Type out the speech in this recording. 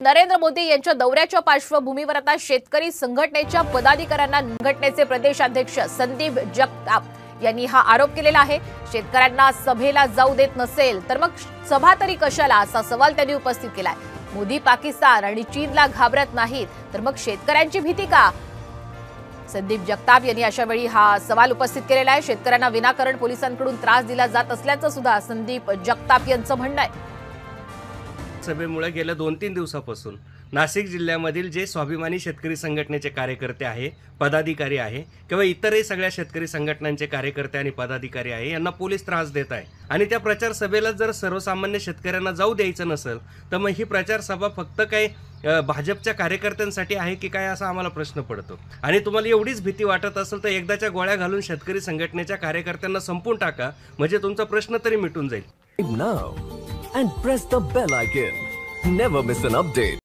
नरेंद्र मोदी यांच्या दौऱ्याच्या पार्श्वभूमीवर आता शेतकरी संघटनेच्या पदाधिकाऱ्यांना संघटनेचे प्रदेशाध्यक्ष संदीप जगताप यांनी हा आरोप केलेला आहे। शेतकऱ्यांना सभेला जाऊ देत नसेल तर मग सभा तरी कशाला असा सवाल त्यांनी उपस्थित केलाय। मोदी पाकिस्तान आणि चीनला घाबरत नाहीत तर मग शेतकऱ्यांची भीती का? संदीप जगताप यांनी अशा वेळी हा सवाल उपस्थित केलेला आहे। शेतकऱ्यांना विनाकारण पोलिसांकडून त्रास दिला जात असल्याचं सुद्धा संदीप जगताप यांचं म्हणणं आहे। सभेमुळे गेल्या 2-3 दिवसापासून नाशिक जिल्ह्यामधील जे स्वाभिमानी शेतकरी संघटनेचे कार्यकर्ते आहे, पदाधिकारी आहे किंवा इतरही सगळ्या शेतकरी संघटनांचे कार्यकर्ते आणि पदाधिकारी आहे यांना पोलीस त्रास देत आहे आणि त्या प्रचार सभेला जर सर्वसामान्य शेतकऱ्यांना जाऊ द्यायचं नसेल तर मग ही प्रचार सभा फक्त काही भाजपच्या कार्यकर्त्यांसाठी आहे की काय असा आम्हाला प्रश्न पडतो। आणि तुम्हाला एवढीच भीती वाटत असेल तर एकदाच्या गोळ्या घालून शेतकरी संघटनेच्या कार्यकर्त्यांना संपून टाका, म्हणजे तुमचा प्रश्न तरी मिटून जाईल। Now and press the bell icon. Never miss an update.